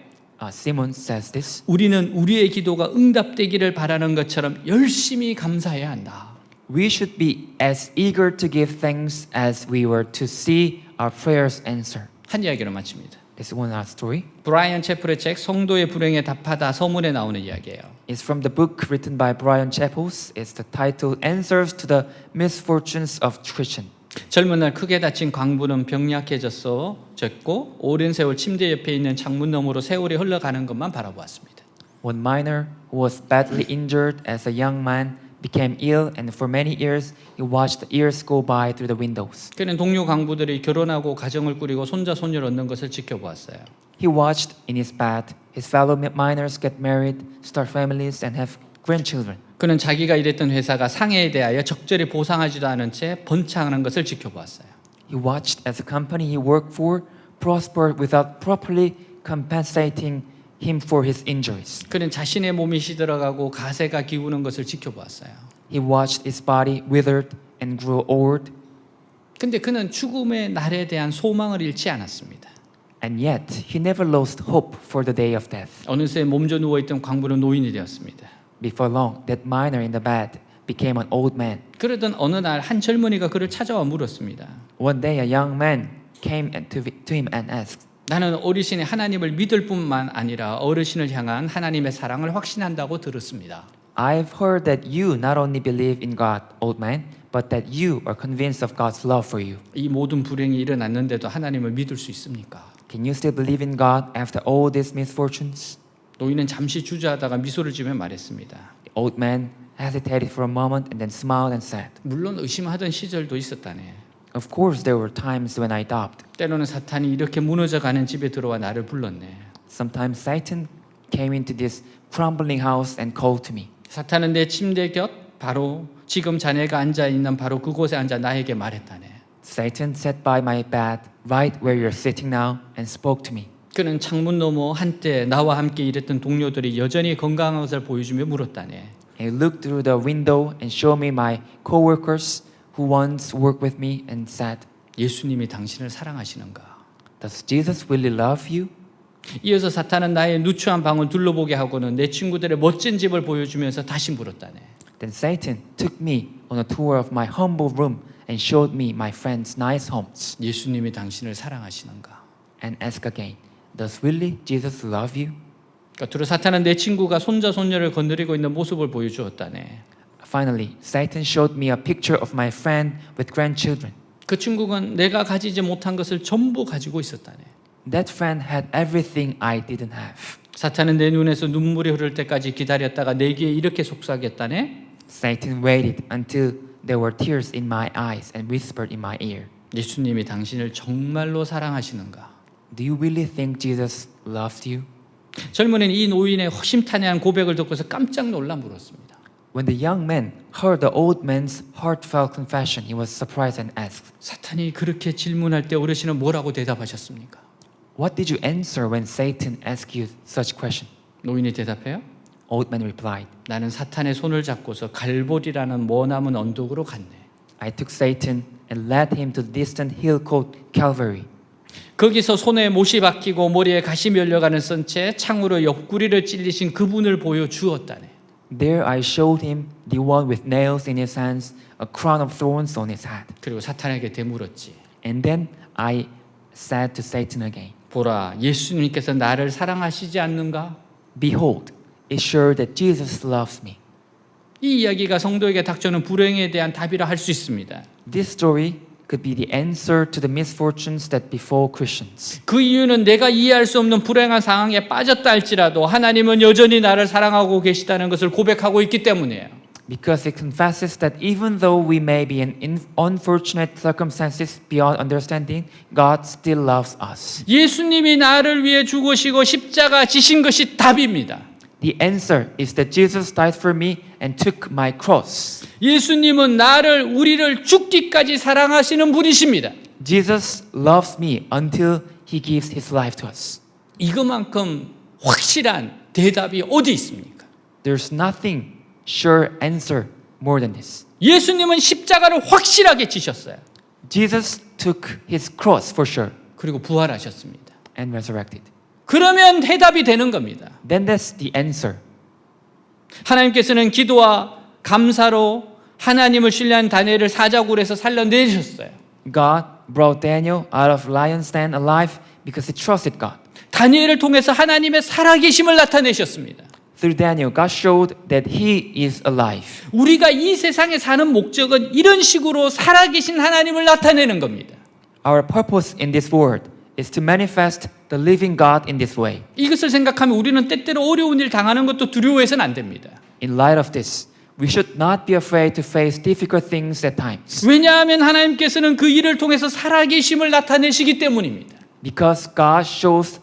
Simon says this. 우리는 우리의 기도가 응답되기를 바라는 것처럼 열심히 감사해야 한다. We should be as eager to give thanks as we were to see our prayers answered. 한 이야기로 마칩니다. This is one last story. 브라이언 채플의 책 성도의 불행에 답하다 서문에 나오는 이야기예요. It's from the book written by Brian Chappell. It's the title Answers to the Misfortunes of Christian. 젊은 날 크게 다친 광부는 병약해졌고 오랜 세월 침대 옆에 있는 창문 너머로 세월이 흘러가는 것만 바라보았습니다. One miner who was badly injured as a young man became ill, and for many years he watched the years go by through the windows. 그는 동료 광부들이 결혼하고 가정을 꾸리고 손자 손녀를 얻는 것을 지켜보았어요. He watched in his bed his fellow miners get married, start families, and have grandchildren. 그는 자기가 일했던 회사가 상해에 대하여 적절히 보상하지도 않은 채 번창하는 것을 지켜보았어요. He watched as the company he worked for prospered without properly compensating him for his injuries. 그는 자신의 몸이 시들어가고 가세가 기우는 것을 지켜보았어요. He watched his body withered and grew old, 근데 그는 죽음의 날에 대한 소망을 잃지 않았습니다. and yet he never lost hope for the day of death. 어느새 몸져 누워있던 광부는 노인이 되었습니다. Before long, that miner in the bed became an old man. 그러던 어느 날 한 젊은이가 그를 찾아와 물었습니다. One day, a young man came to him and asked, 나는 어르신이 하나님을 믿을 뿐만 아니라 어르신을 향한 하나님의 사랑을 확신한다고 들었습니다. I've heard that you not only believe in God, old man, but that you are convinced of God's love for you. 이 모든 불행이 일어났는데도 하나님을 믿을 수 있습니까? Can you still believe in God after all these misfortunes? 노인은 잠시 주저하다가 미소를 지으며 말했습니다. The old man hesitated for a moment and then smiled and said, 물론 의심하던 시절도 있었다네. Of course, there were times when I doubted. 때로는 사탄이 이렇게 무너져가는 집에 들어와 나를 불렀네. Sometimes Satan came into this crumbling house and called to me. 사탄은 내 침대 곁 바로 지금 자네가 앉아 있는 바로 그곳에 앉아 나에게 말했다네. Satan sat by my bed right where you're sitting now and spoke to me. 그는 창문 너머 한때 나와 함께 일했던 동료들이 여전히 건강한 것을 보여주며 물었다네. And he looked through the window and showed me my coworkers who once worked with me and said, 예수님이 당신을 사랑하시는가? Does Jesus really love you? 이어서 사탄은 나의 누추한 방을 둘러보게 하고는 내 친구들의 멋진 집을 보여주면서 다시 물었다네. Then Satan took me on a tour of my humble room and showed me my friends' nice homes 예수님이 당신을 사랑하시는가? and asked again, Does really Jesus love you? 끝으로 사탄은 내 친구가 손자 손녀를 건드리고 있는 모습을 보여주었다네. Finally, Satan showed me a picture of my friend with grandchildren. 그 친구는 내가 가지지 못한 것을 전부 가지고 있었다네. That friend had everything I didn't have. 사탄은 내 눈에서 눈물이 흐를 때까지 기다렸다가 내 귀에 이렇게 속삭였다네. Satan waited until there were tears in my eyes and whispered in my ear, 예수님이 당신을 정말로 사랑하시는가? Do you really think Jesus loved you? 젊은이는 이 노인의 허심탄회한 고백을 듣고서 깜짝 놀라 물었습니다. When the young man heard the old man's heartfelt confession, he was surprised and asked, 사탄이 그렇게 질문할 때 어르신은 뭐라고 대답하셨습니까? What did you answer when Satan asked you such question? 노인이 대답해요. Old man replied, 나는 사탄의 손을 잡고서 갈보리라는 머나먼 언덕으로 갔네. I took Satan and led him to the distant hill called Calvary. 거기서 손에 못이 박히고 머리에 가시 밀려가는 쓴 채 창으로 옆구리를 찔리신 그분을 보여주었다네. There I showed him the one with nails in his hands, a crown of thorns on his head. 그리고 사탄에게 되물었지. And then I said to Satan again, 보라, 예수님께서 나를 사랑하시지 않는가? Behold, it's sure that Jesus loves me. 이 이야기가 성도에게 닥쳐오는 불행에 대한 답이라 할 수 있습니다. This story could be the answer to the misfortunes that befall Christians. 그 이유는 내가 이해할 수 없는 불행한 상황에 빠졌다 할지라도 하나님은 여전히 나를 사랑하고 계시다는 것을 고백하고 있기 때문이에요. Because it confesses that even though we may be in unfortunate circumstances beyond understanding, God still loves us. 예수님이 나를 위해 죽으시고 십자가 지신 것이 답입니다. The answer is that Jesus died for me and took my cross. 예수님은 우리를 죽기까지 사랑하시는 분이십니다. Jesus loves me until he gives his life to us. 이것만큼 확실한 대답이 어디 있습니까? There's nothing sure answer more than this. 예수님은 십자가를 확실하게 지셨어요. Jesus took his cross for sure 그리고 부활하셨습니다. and resurrected. 그러면 해답이 되는 겁니다. Then that's the answer. 하나님께서는 기도와 감사로 하나님을 신뢰한 다니엘을 사자굴에서 살려내셨어요. God brought Daniel out of lion's den alive because he trusted God. 다니엘을 통해서 하나님의 살아계심을 나타내셨습니다. Through Daniel, God showed that he is alive. 우리가 이 세상에 사는 목적은 이런 식으로 살아계신 하나님을 나타내는 겁니다. Our purpose in this world is to manifest the living God in this way. 이것을 생각하면 우리는 때때로 어려운 일 당하는 것도 두려워해서는 안 됩니다. In light of this, we should not be afraid to face difficult things at times. 왜냐하면 하나님께서는 그 일을 통해서 살아계심을 나타내시기 때문입니다. Because God shows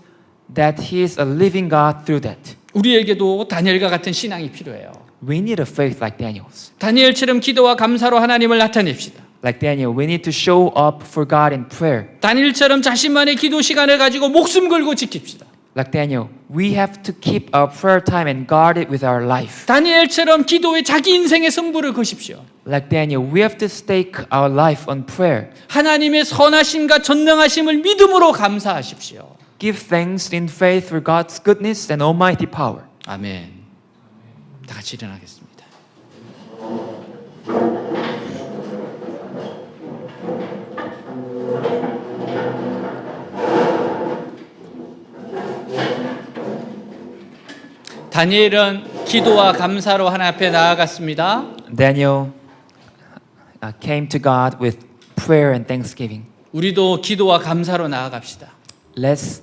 that He is a living God through that. 우리에게도 다니엘과 같은 신앙이 필요해요. We need a faith like Daniel's. 다니엘처럼 기도와 감사로 하나님을 나타냅시다. Like Daniel, we need to show up for God in prayer. 다니엘처럼 자신만의 기도 시간을 가지고 목숨 걸고 지킵시다. Like Daniel, we have to keep our prayer time and guard it with our life. 다니엘처럼 기도에 자기 인생의 승부를 거십시오. Like Daniel, we have to stake our life on prayer. 하나님의 선하심과 전능하심을 믿음으로 감사하십시오. Give thanks in faith for God's goodness and almighty power. 아멘. 다 같이 일어나겠습니다. 다니엘은 기도와 감사로 하나님 앞에 나아갔습니다. Daniel came to God with prayer and thanksgiving. 우리도 기도와 감사로 나아갑시다. Let's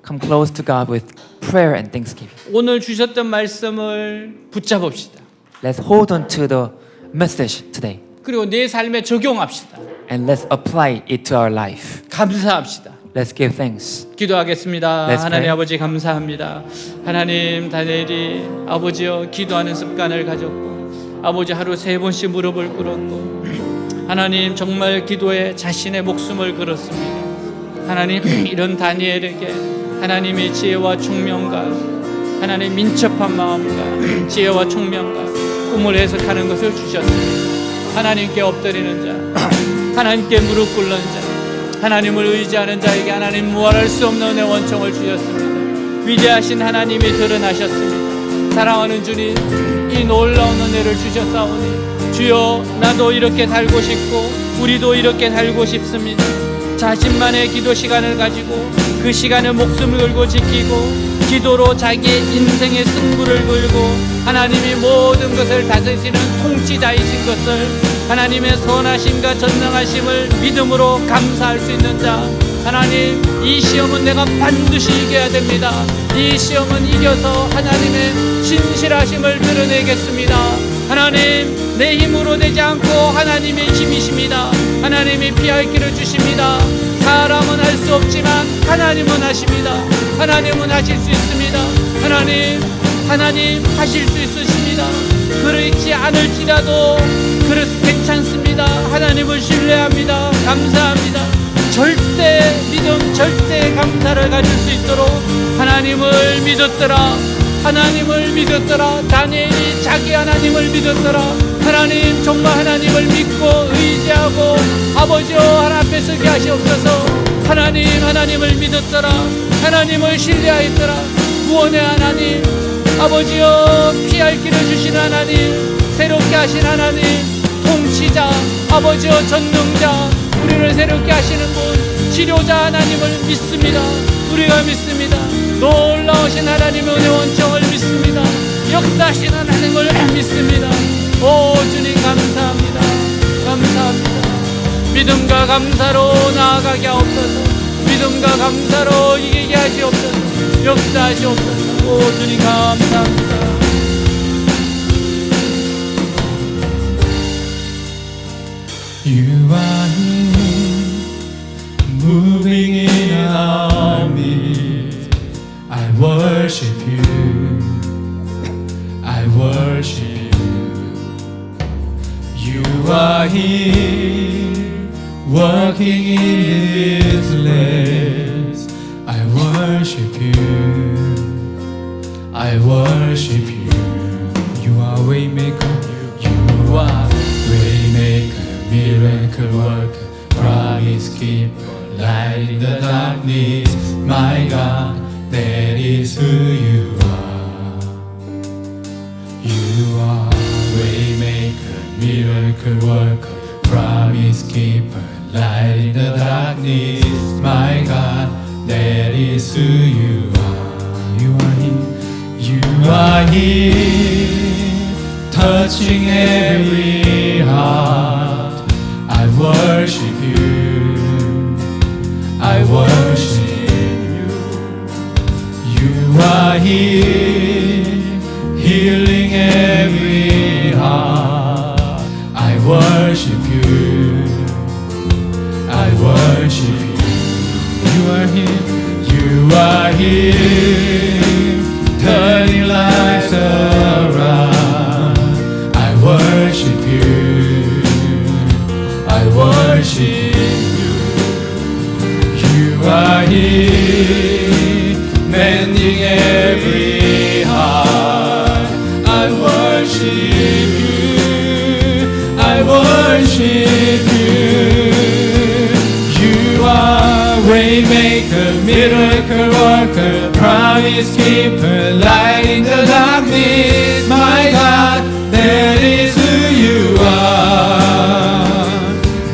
come close to God with prayer and thanksgiving. 오늘 주셨던 말씀을 붙잡읍시다. Let's hold on to the message today 그리고 내 삶에 적용합시다. and let's apply it to our life. 감사합시다. Let's give thanks. 기도하겠습니다. Let's 하나님 pray. 아버지 감사합니다. 하나님 다니엘이 아버지여 기도하는 습관을 가졌고 아버지 하루 3번씩 무릎을 꿇었고 하나님 정말 기도에 자신의 목숨을 걸었습니다. 하나님 이런 다니엘에게 하나님의 지혜와 총명과 하나님 민첩한 마음과 지혜와 총명과 꿈을 해석하는 것을 주셨습니다. 하나님께 엎드리는 자, 하나님께 무릎 꿇는 자, 하나님을 의지하는 자에게 하나님 무할할 수 없는 은혜 원총을 주셨습니다. 위대하신 하나님이 드러나셨습니다. 사랑하는 주님, 이 놀라운 은혜를 주셨사오니 주여 나도 이렇게 살고 싶고 우리도 이렇게 살고 싶습니다. 자신만의 기도 시간을 가지고 그 시간을 목숨을 걸고 지키고 기도로 자기의 인생의 승부를 걸고 하나님이 모든 것을 다스리시는 통치자이신 것을 하나님의 선하심과 전능하심을 믿음으로 감사할 수 있는 자 하나님 이 시험은 내가 반드시 이겨야 됩니다. 이 시험은 이겨서 하나님의 신실하심을 드러내겠습니다. 하나님 내 힘으로 되지 않고 하나님의 힘이십니다. 하나님이 피할 길을 주십니다. 사람은 할 수 없지만 하나님은 하십니다. 하나님은 하실 수 있습니다. 하나님 하실 수 있으십니다. 그렇지 않을지라도 그래서 괜찮습니다. 하나님을 신뢰합니다. 감사합니다. 절대 믿음, 절대 감사를 가질 수 있도록 하나님을 믿었더라. 하나님을 믿었더라. 다니엘이 자기 하나님을 믿었더라. 하나님 정말 하나님을 믿고 의지하고 아버지여 하나님 앞에 서게 하시옵소서. 하나님을 믿었더라. 하나님을 신뢰하였더라. 구원의 하나님 아버지여 피할 길을 주신 하나님 새롭게 하신 하나님 통치자 아버지여 전능자 우리를 새롭게 하시는 분 치료자 하나님을 믿습니다. 우리가 믿습니다. 놀라우신 하나님의 은혜 원총을 믿습니다. 역사하신 하나님을 믿습니다. 오 주님 감사합니다. 감사합니다. 믿음과 감사로 나아가게 하옵소서. 믿음과 감사로 이기게 하시옵소서. 역사하시옵소서. 오 주님 감사합니다. You are here, moving in our midst. I worship you, I worship you. You are here, working in this place. I worship you, I worship you. You are waymaker, you are waymaker, miracle worker, promise keeper, light in the darkness. My God, that is who you are. You are waymaker, miracle worker, promise keeper, light in the darkness. My God, that is who you are. You are here, you are here, touching every heart. I worship you, I worship you. You are here, healing every heart. I worship you, I worship you. You are here, you are here, turning lives around. I worship you, I worship you. You are here, mending every heart. I worship you, I worship you. You are waymaker, miracle worker, promise keeper, light in the darkness. My God, that is who you are.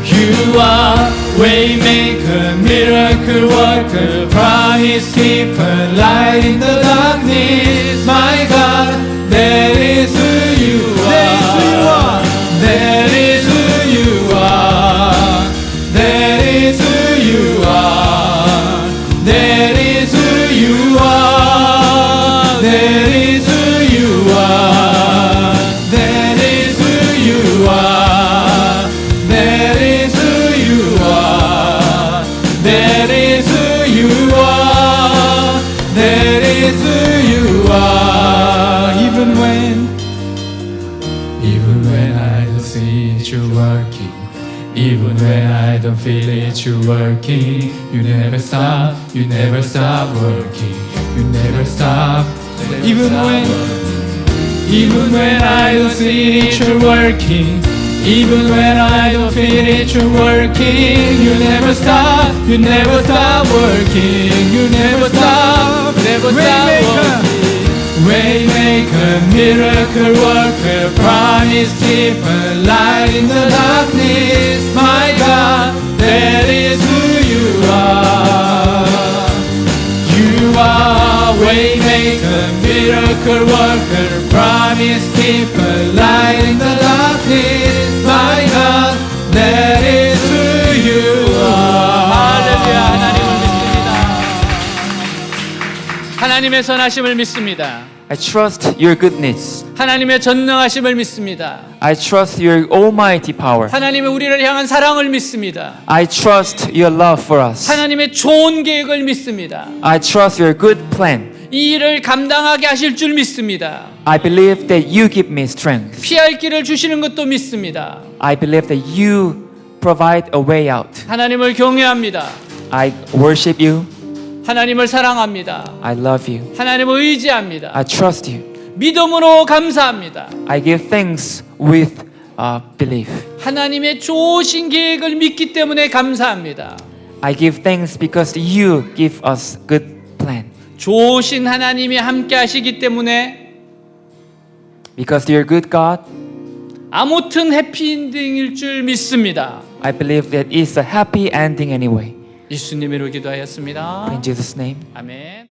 You are waymaker, miracle worker, promise keeper, light in the darkness. My God, that is who you are. That is who you are. That is who you are. That is who you are. That is who you are. That is who you are. That is who you are. That is who you are. That is who you are. Even when I don't see it, you're working. Even when I don't feel it, you're working. You never stop working. You never stop. Even when I don't see it, you're working. Even when I don't feel it, you're working. You never stop working. You never stop working. Waymaker, miracle worker, promise keeper, light in the darkness. My God, that is who you are. You are waymaker, miracle worker, promise keeper, light in the darkness. My God, that is who you are. 할렐루야. 하나님을 믿습니다. 하나님의 선하심을 믿습니다. I trust your goodness. 하나님의 전능하심을 믿습니다. I trust your almighty power. 하나님의 우리를 향한 사랑을 믿습니다. I trust your love for us. 하나님의 좋은 계획을 믿습니다. I trust your good plan. 이 일을 감당하게 하실 줄 믿습니다. I believe that you give me strength. 피할 길을 주시는 것도 믿습니다. I believe that you provide a way out. 하나님을 경외합니다. I worship you. 하나님을 사랑합니다. I love you. 하나님을 의지합니다. I trust you. 믿음으로 감사합니다. I give thanks with belief. 하나님의 좋으신 계획을 믿기 때문에 감사합니다. I give thanks because you give us good plan. 좋으신 하나님이 함께 하시기 때문에 Because you're good God, 아무튼 해피엔딩일 줄 믿습니다. I believe that it's a happy ending anyway. 예수님으로 기도하였습니다. In Jesus' name. 아멘.